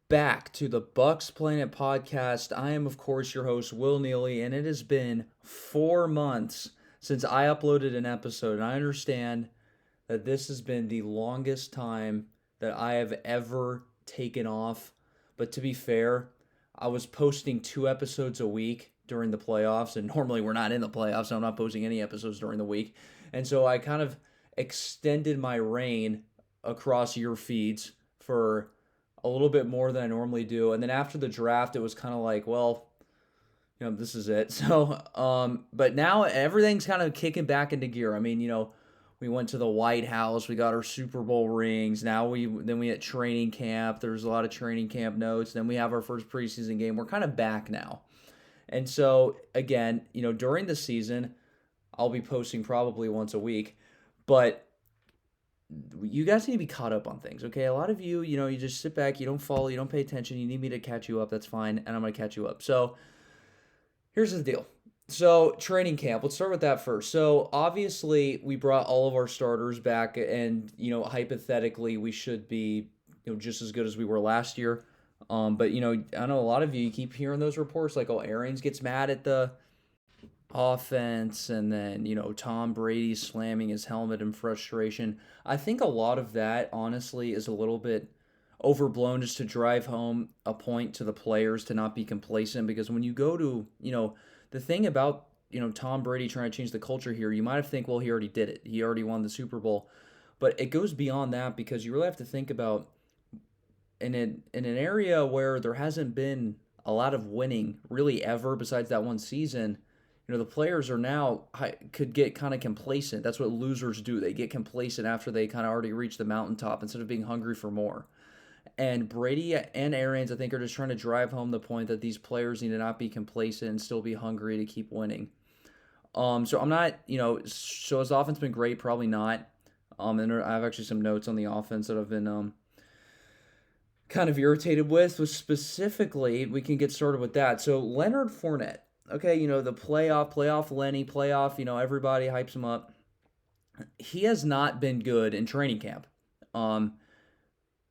Back to the Bucs Planet podcast. I am, of course, your host, Will Neely, and it has been 4 months since I uploaded an episode. And I understand that this has been the longest time that I have ever taken off. But to be fair, I was posting 2 episodes a week during the playoffs, and normally we're not in the playoffs, so I'm not posting any episodes during the week. And so I kind of extended my reign across your feeds for a little bit more than I normally do. And then after the draft, it was kind of like, well, this is it. But now everything's kind of kicking back into gear. I mean, we went to the White House, we got our Super Bowl rings. Now we at training camp. There's a lot of training camp notes. Then we have our first preseason game. We're kind of back now. And so again, during the season, I'll be posting probably once a week, but you guys need to be caught up on things, okay? A lot of you, you just sit back, you don't follow, you don't pay attention. You need me to catch you up. That's fine, and I'm going to catch you up. So here's the deal. So training camp, let's start with that first. So obviously we brought all of our starters back, and hypothetically we should be just as good as we were last year. But I know a lot of you keep hearing those reports like, oh, Arians gets mad at the offense, and then Tom Brady slamming his helmet in frustration. I think a lot of that honestly is a little bit overblown, just to drive home a point to the players to not be complacent, because when you go to the thing about Tom Brady trying to change the culture here, you might have think, well, he already did it, he already won the Super Bowl, but it goes beyond that, because you really have to think about in an area where there hasn't been a lot of winning really ever besides that one season. The players are now could get kind of complacent. That's what losers do. They get complacent after they kind of already reach the mountaintop instead of being hungry for more. And Brady and Arians, I think, are just trying to drive home the point that these players need to not be complacent and still be hungry to keep winning. So I'm not, so his offense been great? Probably not. And I have actually some notes on the offense that I've been kind of irritated with. So specifically, we can get started with that. So Leonard Fournette. Okay, the playoff Lenny, everybody hypes him up. He has not been good in training camp.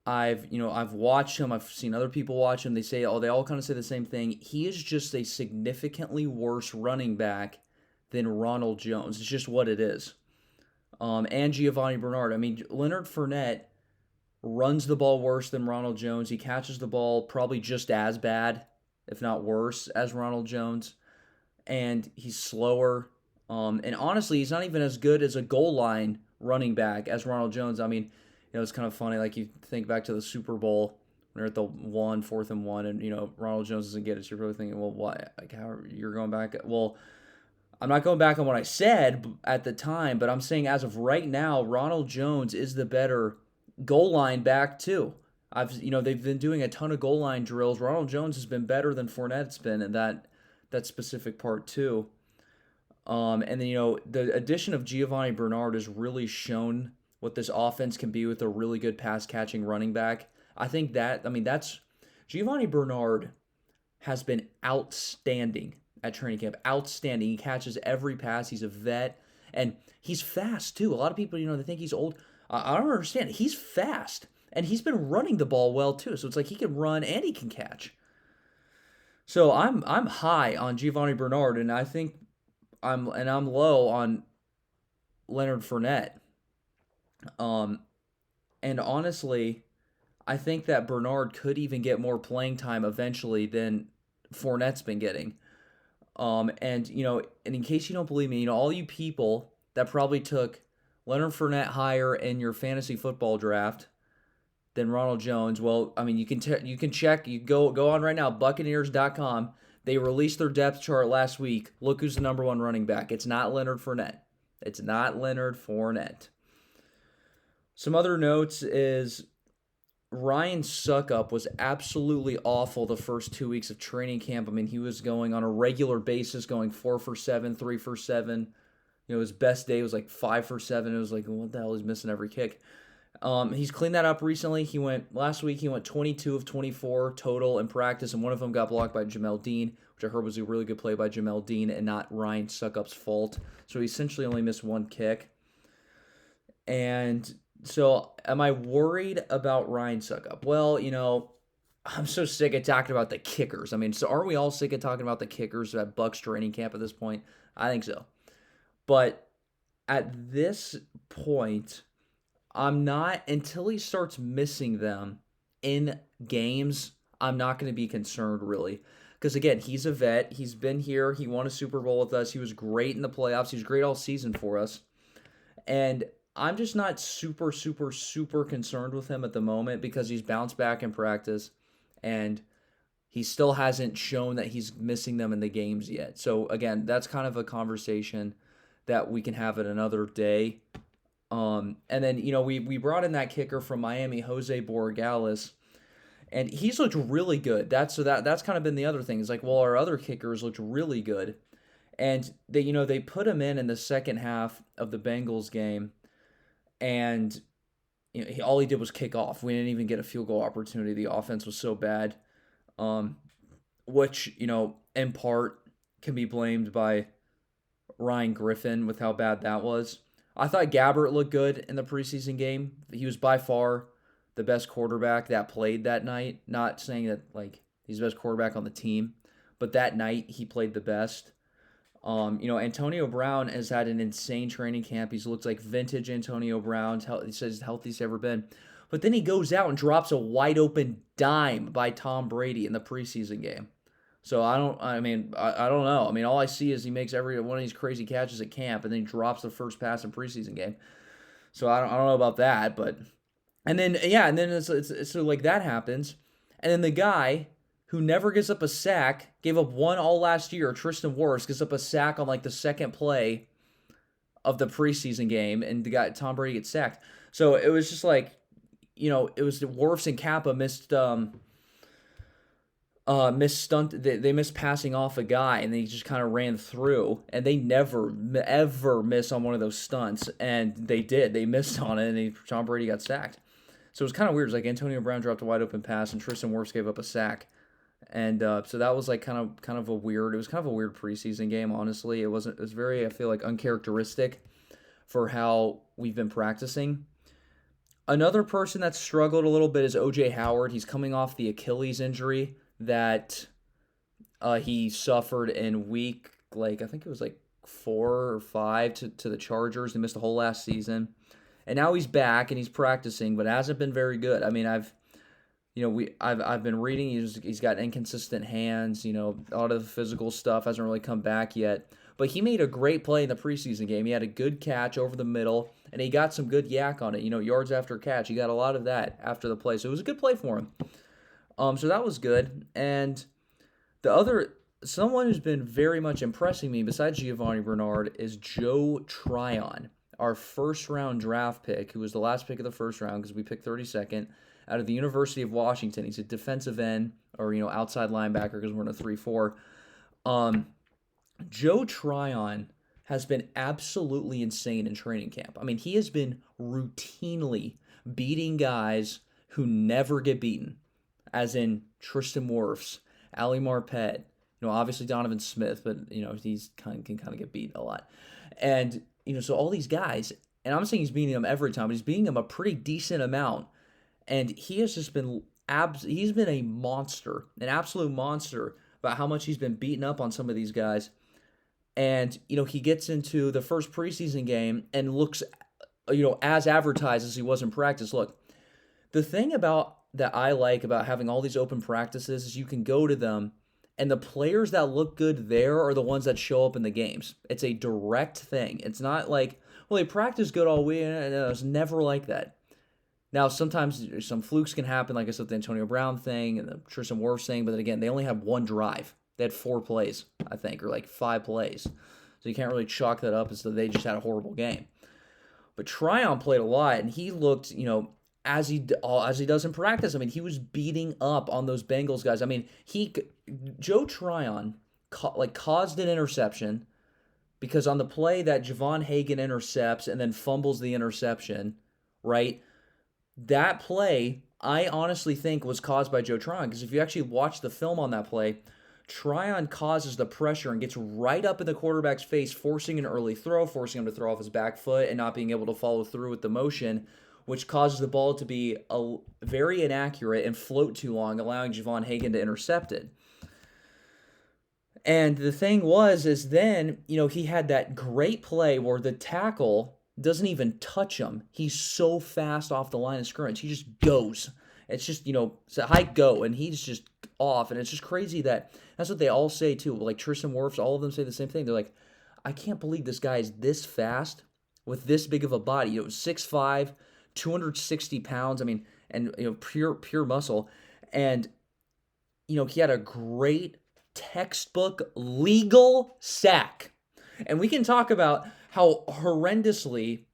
I've watched him. I've seen other people watch him. They all kind of say the same thing. He is just a significantly worse running back than Ronald Jones. It's just what it is. And Giovanni Bernard. I mean, Leonard Fournette runs the ball worse than Ronald Jones. He catches the ball probably just as bad, if not worse, as Ronald Jones. And he's slower. And honestly, he's not even as good as a goal line running back as Ronald Jones. I mean, it's kind of funny. Like, you think back to the Super Bowl when they're at the 4th and 1, and Ronald Jones doesn't get it. So you're really thinking, well, why? Like, how you're going back? Well, I'm not going back on what I said at the time, but I'm saying as of right now, Ronald Jones is the better goal line back too. They've been doing a ton of goal line drills. Ronald Jones has been better than Fournette's been in that specific part too. And then the addition of Giovanni Bernard has really shown what this offense can be with a really good pass catching running back. That's Giovanni Bernard has been outstanding at training camp. Outstanding. He catches every pass. He's a vet, and he's fast too. A lot of people, they think he's old. I don't understand. He's fast, and he's been running the ball well too. So it's like he can run and he can catch. So I'm high on Giovanni Bernard, and I think I'm low on Leonard Fournette. And honestly, I think that Bernard could even get more playing time eventually than Fournette's been getting. And in case you don't believe me, all you people that probably took Leonard Fournette higher in your fantasy football draft than Ronald Jones. Well, I mean, you can check. You go on right now, Buccaneers.com. They released their depth chart last week. Look who's the number one running back. It's not Leonard Fournette. It's not Leonard Fournette. Some other notes is Ryan Suckup was absolutely awful the first 2 weeks of training camp. I mean, he was going on a regular basis, going 4 for 7, 3 for 7. His best day was like 5 for 7. It was like, what the hell? He's missing every kick. He's cleaned that up recently. Last week he went 22 of 24 total in practice, and one of them got blocked by Jamel Dean, which I heard was a really good play by Jamel Dean and not Ryan Suckup's fault. So he essentially only missed one kick. And so am I worried about Ryan Suckup? Well, I'm so sick of talking about the kickers. I mean, so are we all sick of talking about the kickers at Bucs training camp at this point? I think so. But at this point, I'm not, until he starts missing them in games, I'm not going to be concerned really. Because again, he's a vet. He's been here. He won a Super Bowl with us. He was great in the playoffs. He was great all season for us. And I'm just not super, super, super concerned with him at the moment because he's bounced back in practice and he still hasn't shown that he's missing them in the games yet. So again, that's kind of a conversation that we can have at another day. And then, we brought in that kicker from Miami, Jose Borregales, and he's looked really good. That's kind of been the other thing. It's like, well, our other kickers looked really good. And they put him in the second half of the Bengals game, and all he did was kick off. We didn't even get a field goal opportunity. The offense was so bad, which in part can be blamed by Ryan Griffin with how bad that was. I thought Gabbert looked good in the preseason game. He was by far the best quarterback that played that night. Not saying that he's the best quarterback on the team, but that night he played the best. Antonio Brown has had an insane training camp. He's looked like vintage Antonio Brown. He says the healthiest ever been. But then he goes out and drops a wide open dime by Tom Brady in the preseason game. So I don't know. I mean, all I see is he makes every one of these crazy catches at camp and then he drops the first pass in preseason game. So I don't know about that, but and then it's so like that happens, and then the guy who never gives up a sack, gave up one all last year, Tristan Wirfs, gives up a sack on the second play of the preseason game, and the guy Tom Brady gets sacked. So it was just it was Wirfs and Kappa missed stunt. They missed passing off a guy, and they just kind of ran through, and they never ever miss on one of those stunts, and they did. They missed on it, and Tom Brady got sacked. So it was kind of weird. It was like Antonio Brown dropped a wide open pass, and Tristan Wirfs gave up a sack. And so that was kind of a weird. It was kind of a weird preseason game. Honestly, it wasn't. It was very, I feel like, uncharacteristic for how we've been practicing. Another person that struggled a little bit is O.J. Howard. He's coming off the Achilles injury that he suffered in week I think it was 4 or 5 to the Chargers. He missed the whole last season, and now he's back and he's practicing, but hasn't been very good. I mean, I've been reading he's got inconsistent hands. A lot of the physical stuff hasn't really come back yet. But he made a great play in the preseason game. He had a good catch over the middle, and he got some good yak on it. Yards after catch. He got a lot of that after the play, so it was a good play for him. So that was good. And someone who's been very much impressing me besides Giovanni Bernard is Joe Tryon, our first-round draft pick, who was the last pick of the first round because we picked 32nd. Out of the University of Washington. He's a defensive end or, outside linebacker because we're in a 3-4. Joe Tryon has been absolutely insane in training camp. I mean, he has been routinely beating guys who never get beaten, as in Tristan Wirfs, Ali Marpet, obviously Donovan Smith, but, he's can kind of get beat a lot. And, so all these guys, and I'm saying he's beating them every time, but he's beating them a pretty decent amount. And he has just been he's been a monster, an absolute monster about how much he's been beaten up on some of these guys. And, he gets into the first preseason game and looks, as advertised as he was in practice. Look, the thing that I like about having all these open practices is you can go to them, and the players that look good there are the ones that show up in the games. It's a direct thing. It's not like, well, they practice good all week. No, it's never like that. Now, sometimes some flukes can happen, like I said, the Antonio Brown thing and the Tristan Wirfs thing, but then again, they only have one drive. They had 4 plays, I think, or 5 plays. So you can't really chalk that up as though they just had a horrible game. But Tryon played a lot, and he looked, as he does in practice. I mean, he was beating up on those Bengals guys. I mean, Joe Tryon caused an interception because on the play that Javon Hagan intercepts and then fumbles the interception, right? That play, I honestly think, was caused by Joe Tryon, because if you actually watch the film on that play, Tryon causes the pressure and gets right up in the quarterback's face, forcing an early throw, forcing him to throw off his back foot and not being able to follow through with the motion, which causes the ball to be very inaccurate and float too long, allowing Javon Hagan to intercept it. And the thing is then, he had that great play where the tackle doesn't even touch him. He's so fast off the line of scrimmage. He just goes. It's just, it's a high go, and he's just off. And it's just crazy that's what they all say, too. Like Tristan Wirfs, all of them say the same thing. They're like, I can't believe this guy is this fast with this big of a body. 6'5", 260 pounds. I mean, and, pure muscle. And, he had a great textbook legal sack. And we can talk about how horrendously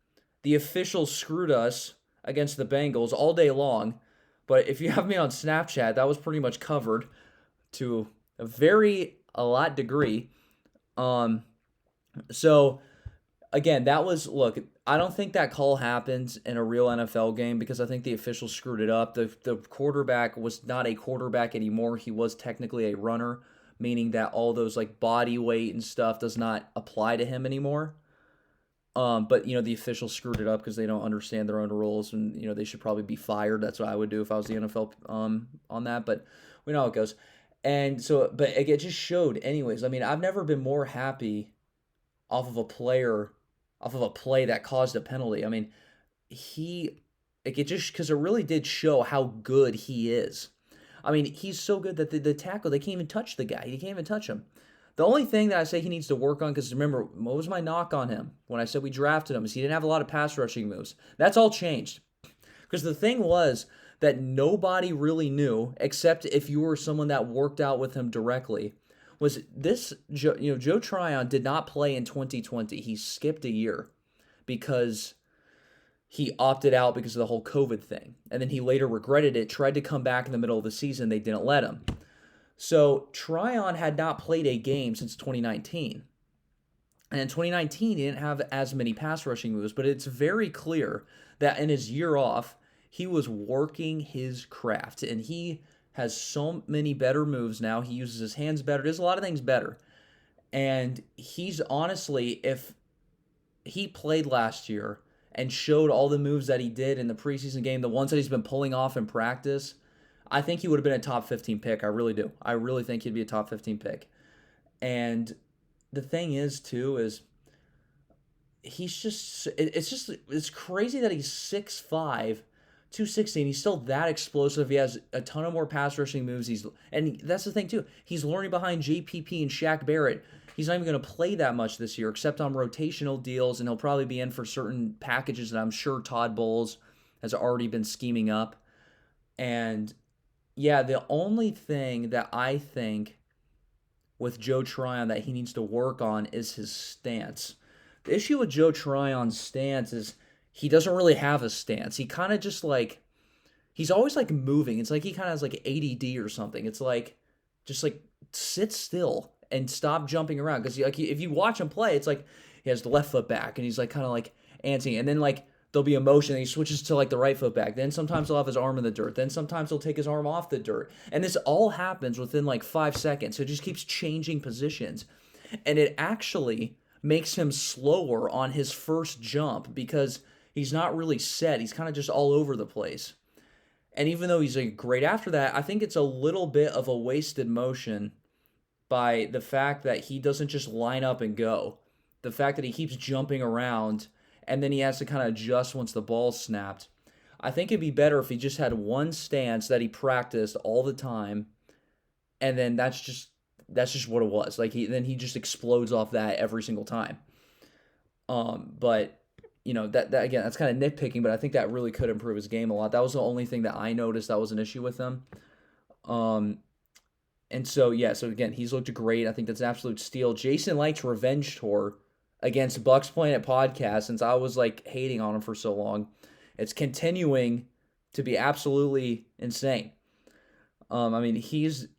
the officials screwed us against the Bengals all day long. But if you have me on Snapchat, that was pretty much covered to a lot degree. So again, look, I don't think that call happens in a real NFL game because I think the officials screwed it up. The quarterback was not a quarterback anymore. He was technically a runner, meaning that all those like body weight and stuff does not apply to him anymore. But the officials screwed it up because they don't understand their own rules, and they should probably be fired. That's what I would do if I was the NFL on that. But we know how it goes. And so, but it just showed, anyways. I mean, I've never been more happy off of a play that caused a penalty. I mean, because it really did show how good he is. I mean, he's so good that the tackle, they can't even touch the guy. He can't even touch him. The only thing that I say he needs to work on, because remember, what was my knock on him when I said we drafted him, is he didn't have a lot of pass rushing moves. That's all changed. Because the thing was that nobody really knew, except if you were someone that worked out with him directly, was this, Joe Tryon did not play in 2020. He skipped a year because he opted out because of the whole COVID thing. And then he later regretted it, tried to come back in the middle of the season. They didn't let him. So Tryon had not played a game since 2019. And in 2019, he didn't have as many pass rushing moves, but it's very clear that in his year off, he was working his craft. And he has so many better moves now. He uses his hands better. Does a lot of things better. And he's honestly, if he played last year and showed all the moves that he did in the preseason game, the ones that he's been pulling off in practice, I think he would have been a top 15 pick. I really do. I really think he'd be a top 15 pick. And the thing is, too, is it's crazy that he's 6'5", 260, and he's still that explosive. He has a ton of more pass rushing moves. And that's the thing, too. He's learning behind JPP and Shaq Barrett. He's not even going to play that much this year, except on rotational deals, and he'll probably be in for certain packages that I'm sure Todd Bowles has already been scheming up. And yeah, the only thing that I think with Joe Tryon that he needs to work on is his stance. The issue with Joe Tryon's stance is he doesn't really have a stance. He kind of just he's always moving. It's like he kind of has ADD or something. It's just sit still and stop jumping around. Because if you watch him play, it's he has the left foot back and he's kind of antsy. And then there'll be a motion and he switches to the right foot back. Then sometimes he'll have his arm in the dirt. Then sometimes he'll take his arm off the dirt. And this all happens within 5 seconds. So it just keeps changing positions. And it actually makes him slower on his first jump because he's not really set. He's kind of just all over the place. And even though he's great after that, I think it's a little bit of a wasted motion by the fact that he doesn't just line up and go. The fact that he keeps jumping around and then he has to kind of adjust once the ball's snapped. I think it'd be better if he just had one stance that he practiced all the time, and then that's just what it was. Then he just explodes off that every single time. But that again, that's kind of nitpicking, but I think that really could improve his game a lot. That was the only thing that I noticed that was an issue with him. And so again, he's looked great. I think that's an absolute steal. Jason Light's revenge tour against Bucs Planet Podcast, since I was hating on him for so long, it's continuing to be absolutely insane. I mean, Jason,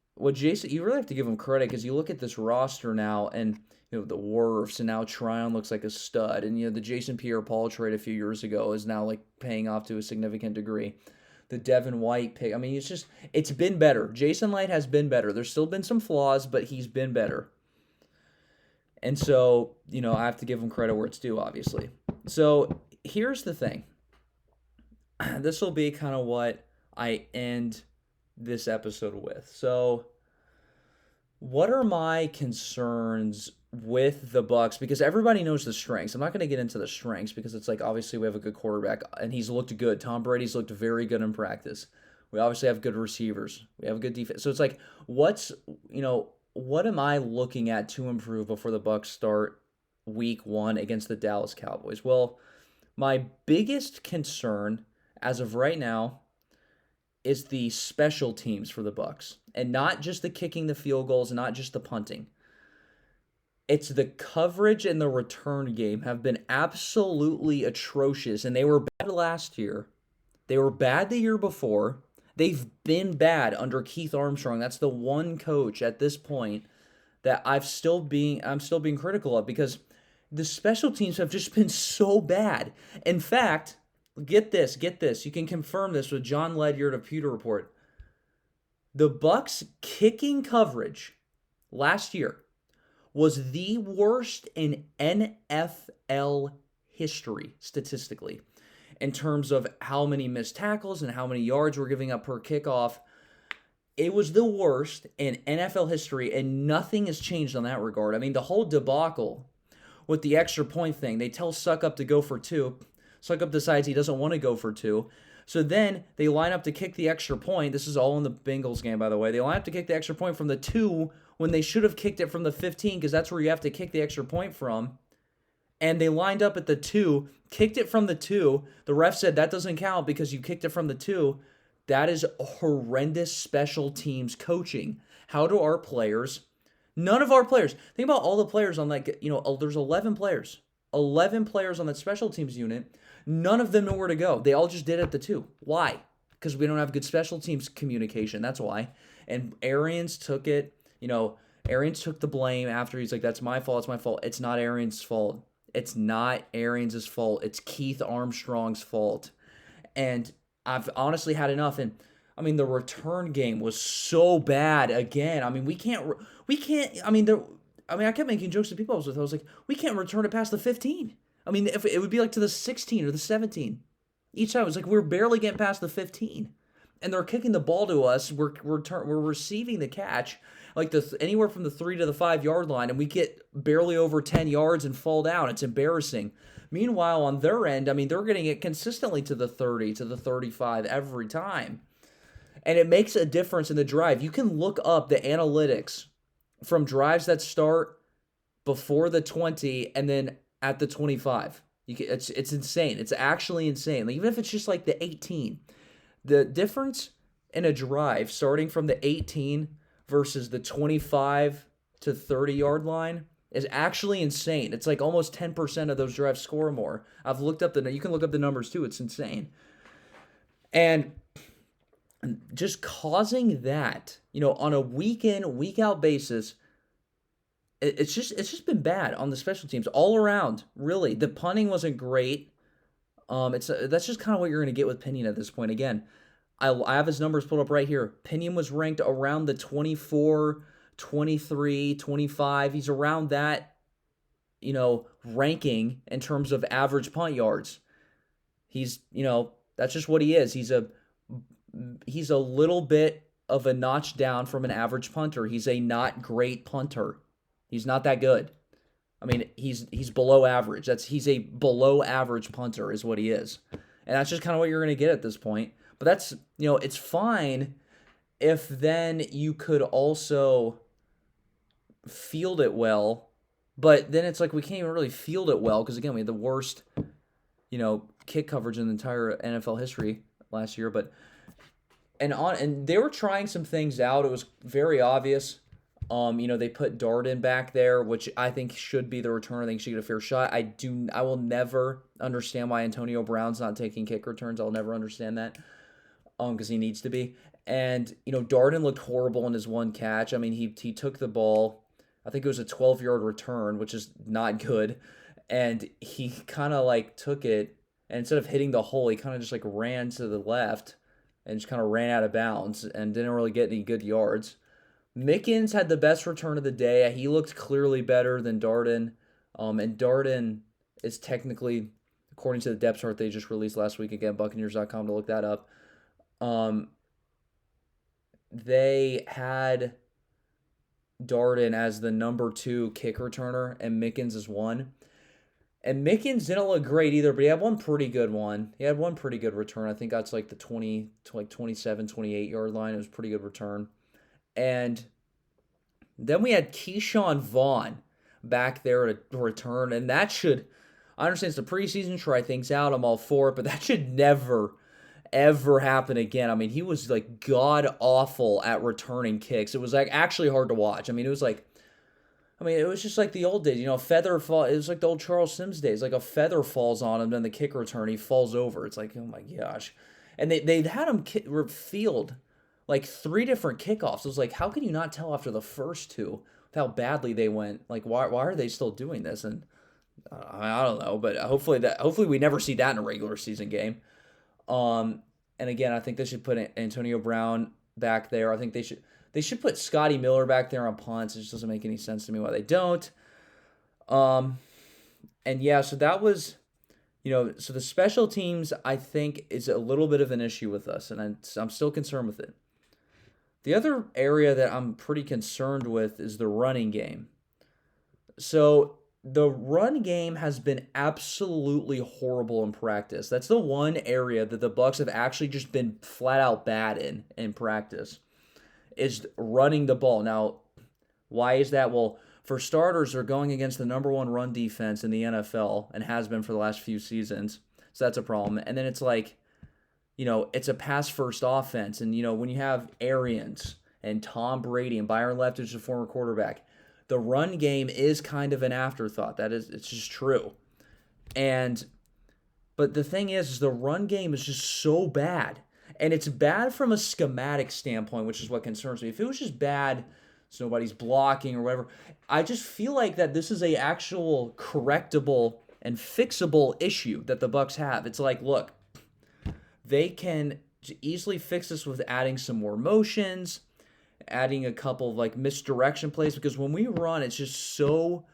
you really have to give him credit because you look at this roster now and the Wirfs, and now Tryon looks like a stud, and the Jason Pierre-Paul trade a few years ago is now paying off to a significant degree. The Devin White pick, I mean, it's been better. Jason Light has been better. There's still been some flaws, but he's been better. And so, I have to give him credit where it's due, obviously. So, here's the thing. this will be kind of what I end this episode with. So, what are my concerns with the Bucs? Because everybody knows the strengths. I'm not going to get into the strengths because it's like obviously we have a good quarterback and he's looked good. Tom Brady's looked very good in practice. We obviously have good receivers. We have a good defense. So it's like, what's what am I looking at to improve before the Bucs start week 1 against the Dallas Cowboys? Well, my biggest concern as of right now is the special teams for the Bucs, and not just the kicking the field goals, not just the punting. It's the coverage and the return game have been absolutely atrocious, and they were bad last year. They were bad the year before. They've been bad under Keith Armstrong. That's the one coach at this point that I'm still being critical of because the special teams have just been so bad. In fact, get this. You can confirm this with John Ledyard of Pewter Report. The Bucs kicking coverage last year was the worst in NFL history statistically in terms of how many missed tackles and how many yards we're giving up per kickoff. It was the worst in NFL history, and nothing has changed on that regard. I mean, the whole debacle with the extra point thing, they tell Suck Up to go for 2. Suck Up decides he doesn't want to go for 2. So then they line up to kick the extra point. This is all in the Bengals game, by the way. They line up to kick the extra point from the 2 when they should have kicked it from the 15 because that's where you have to kick the extra point from. And they lined up at the 2, kicked it from the 2. The ref said that doesn't count because you kicked it from the 2. That is horrendous special teams coaching. How do our players, none of our players, think about all the players on there's 11 players. 11 players on that special teams unit. None of them know where to go. They all just did it at the 2. Why? Because we don't have good special teams communication. That's why. And Arians took it. Arians took the blame after he's like, that's my fault. It's my fault. It's not Arians' fault. It's not Arians' fault. It's Keith Armstrong's fault. And I've honestly had enough. And I mean, the return game was so bad again. I mean, I kept making jokes to people I was with. I was like, we can't return it past the 15. I mean, if it would be like to the 16 or the 17. Each time it was like we're barely getting past the 15. And they're kicking the ball to us. We're receiving the catch like anywhere from the 3 to the 5 yard line, and we get barely over 10 yards and fall down. It's embarrassing. Meanwhile, on their end, I mean, they're getting it consistently to the 30, to the 35 every time. And it makes a difference in the drive. You can look up the analytics from drives that start before the 20 and then at the 25. It's insane. It's actually insane. Like, even if it's just like the 18. The difference in a drive starting from the 18 versus the 25 to 30 yard line is actually insane. It's like almost 10% of those drives score more. I've looked up you can look up the numbers too. It's insane. And just causing that, on a week in, week out basis, it's just been bad on the special teams all around. Really, the punting wasn't great. That's just kind of what you're going to get with Pinion at this point. Again, I have his numbers pulled up right here. Pinion was ranked around the 24, 23, 25. He's around that, ranking in terms of average punt yards. He's, that's just what he is. He's a little bit of a notch down from an average punter. He's a not great punter. He's not that good. I mean, he's below average. He's a below average punter is what he is. And that's just kind of what you're going to get at this point. But that's, it's fine if then you could also field it well. But then it's like we can't even really field it well because, again, we had the worst, kick coverage in the entire NFL history last year. And they were trying some things out. It was very obvious. They put Darden back there, which I think should be the return. I think she should get a fair shot. I will never understand why Antonio Brown's not taking kick returns. I'll never understand that. Because he needs to be. And, Darden looked horrible in his one catch. I mean, he took the ball. I think it was a 12-yard return, which is not good. And he kind of took it, and instead of hitting the hole, he kind of just ran to the left and just kind of ran out of bounds and didn't really get any good yards. Mickens had the best return of the day. He looked clearly better than Darden. And Darden is technically the according to the depth chart they just released last week. Again, Buccaneers.com to look that up. Um, they had Darden as the number 2 kick returner and Mickens as 1. And Mickens didn't look great either, but he had one pretty good one. He had one pretty good return. I think that's like the 20 to like 27, 28 yard line. It was a pretty good return. And then we had Keyshawn Vaughn back there to return. And that should, I understand it's a preseason, try things out. I'm all for it, but that should never, ever happen again. I mean, he was like god awful at returning kicks. It was like actually hard to watch. I mean, it was just like the old days, feather fall. It was like the old Charles Sims days. Like a feather falls on him, then the kick return, he falls over. It's like, oh my gosh. And they had him field like 3 different kickoffs. It was like, how can you not tell after the first 2 how badly they went? Like, why are they still doing this? And I don't know, but hopefully we never see that in a regular season game. And again, I think they should put Antonio Brown back there. I think they should put Scotty Miller back there on punts. It just doesn't make any sense to me why they don't. And yeah, so that was, so the special teams, I think, is a little bit of an issue with us, and I'm still concerned with it. The other area that I'm pretty concerned with is the running game. So the run game has been absolutely horrible in practice. That's the one area that the Bucs have actually just been flat out bad in practice, is running the ball. Now, why is that? Well, for starters, they're going against the number 1 run defense in the NFL and has been for the last few seasons. So that's a problem. And then it's like, it's a pass-first offense. And, when you have Arians and Tom Brady and Byron Leftwich, the former quarterback, the run game is kind of an afterthought. It's just true. But the thing is the run game is just so bad. And it's bad from a schematic standpoint, which is what concerns me. If it was just bad, so nobody's blocking or whatever, I just feel like that this is a actual correctable and fixable issue that the Bucs have. It's like, look, they can easily fix this with adding some more motions, adding a couple of like misdirection plays, because when we run, it's just so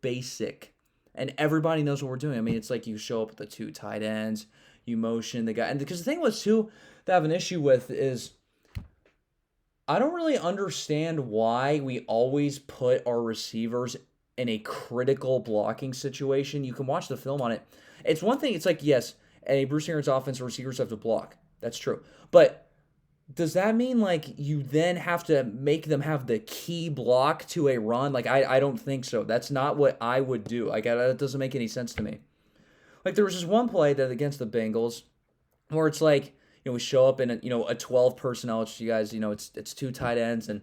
basic. And everybody knows what we're doing. I mean, it's like you show up with the 2 tight ends, you motion the guy. And because the thing was, too, that I have an issue with is I don't really understand why we always put our receivers in a critical blocking situation. You can watch the film on it. It's one thing, it's like, yes, a Bruce Arians offense, receivers have to block. That's true. But does that mean, like, you then have to make them have the key block to a run? Like, I don't think so. That's not what I would do. Like, that doesn't make any sense to me. Like, there was this one play that against the Bengals where it's like, we show up in a 12 personnel, which you guys, it's 2 tight ends, and,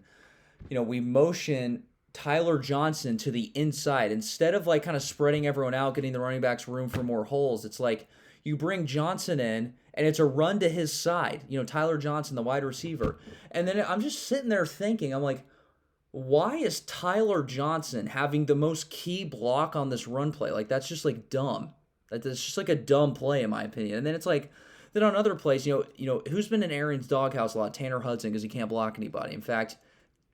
we motion Tyler Johnson to the inside. Instead of, like, kind of spreading everyone out, getting the running backs room for more holes, it's like you bring Johnson in, and it's a run to his side. Tyler Johnson, the wide receiver. And then I'm just sitting there thinking, I'm like, why is Tyler Johnson having the most key block on this run play? Like, that's just, like, dumb. That's just, like, a dumb play, in my opinion. And then it's like, then on other plays, who's been in Arians' doghouse a lot? Tanner Hudson, because he can't block anybody. In fact,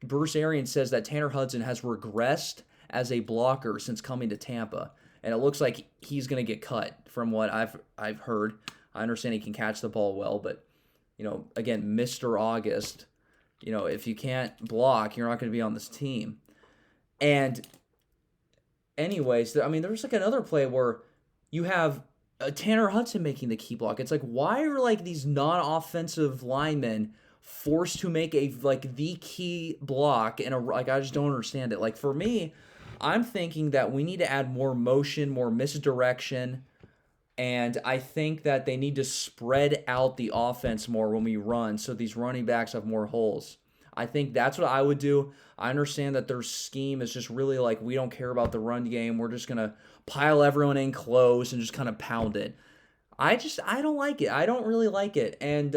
Bruce Arians says that Tanner Hudson has regressed as a blocker since coming to Tampa. And it looks like he's going to get cut from what I've heard. I understand he can catch the ball well, but, again, Mr. August, if you can't block, you're not going to be on this team. And anyways, there was like another play where you have Tanner Hudson making the key block. It's like, why are like these non-offensive linemen forced to make the key block in I just don't understand it. Like, for me, I'm thinking that we need to add more motion, more misdirection, and I think that they need to spread out the offense more when we run so these running backs have more holes. I think that's what I would do. I understand that their scheme is just really like, we don't care about the run game. We're just going to pile everyone in close and just kind of pound it. I don't like it. I don't really like it. And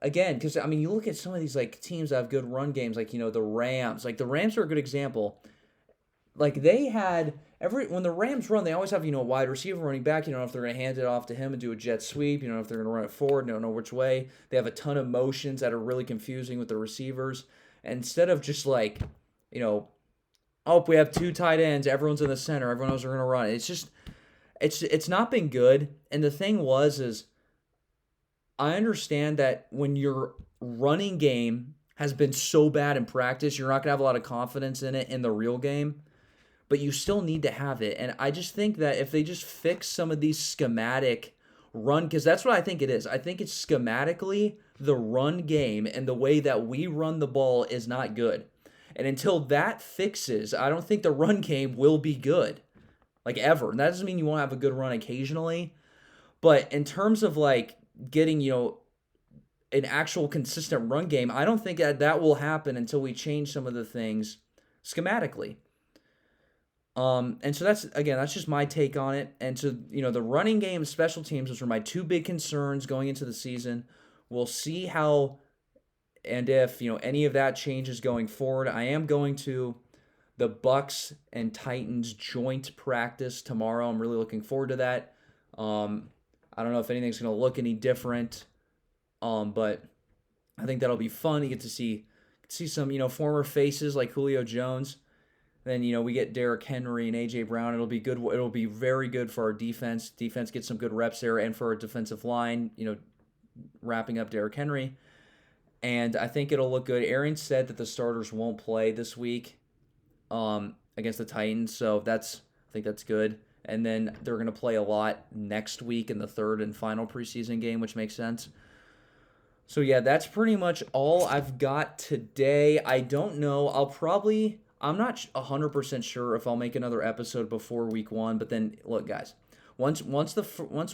again, because, you look at some of these like teams that have good run games, like, the Rams. Like, the Rams are a good example. Like, they had when the Rams run, they always have, a wide receiver running back. You don't know if they're going to hand it off to him and do a jet sweep. You don't know if they're going to run it forward. You don't know which way. They have a ton of motions that are really confusing with the receivers. And instead of just like, Oh, we have two tight ends. Everyone's in the center. Everyone knows we're gonna run. It's just it's not been good. And the thing is I understand that when your running game has been so bad in practice, you're not gonna have a lot of confidence in it in the real game. But you still need to have it. And I just think that if they just fix some of these schematic run, because that's what I think it is. I think it's schematically the run game and the way that we run the ball is not good. And until that fixes, I don't think the run game will be good, like ever. And that doesn't mean you won't have a good run occasionally. But in terms of like getting, an actual consistent run game, I don't think that will happen until we change some of the things schematically. And so that's just my take on it. And so, the running game, special teams, which were my two big concerns going into the season. We'll see how and if, any of that changes going forward. I am going to the Bucs and Titans joint practice tomorrow. I'm really looking forward to that. I don't know if anything's going to look any different, but I think that'll be fun. You get to see some, former faces like Julio Jones. Then, we get Derrick Henry and A.J. Brown. It'll be good. It'll be very good for our defense. Defense gets some good reps there, and for our defensive line, wrapping up Derrick Henry. And I think it'll look good. Aaron said that the starters won't play this week against the Titans, so I think that's good. And then they're going to play a lot next week in the third and final preseason game, which makes sense. So, yeah, that's pretty much all I've got today. I don't know. I'm not 100% sure if I'll make another episode before week 1, but then look, guys, once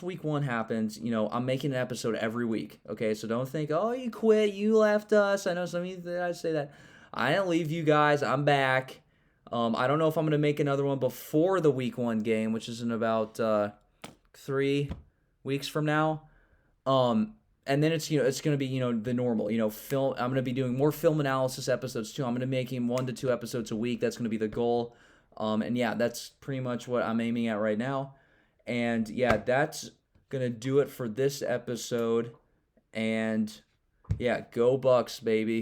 week 1 happens, I'm making an episode every week. Okay, so don't think, oh, you quit, you left us. I know some of you guys say that. I didn't leave you guys. I'm back. I don't know if I'm gonna make another one before the week 1 game, which is in about 3 weeks from now. And then it's going to be, the normal, film. I'm going to be doing more film analysis episodes too. I'm going to be making 1 to 2 episodes a week. That's going to be the goal. And yeah, that's pretty much what I'm aiming at right now. And yeah, that's going to do it for this episode. And yeah, go Bucs, baby.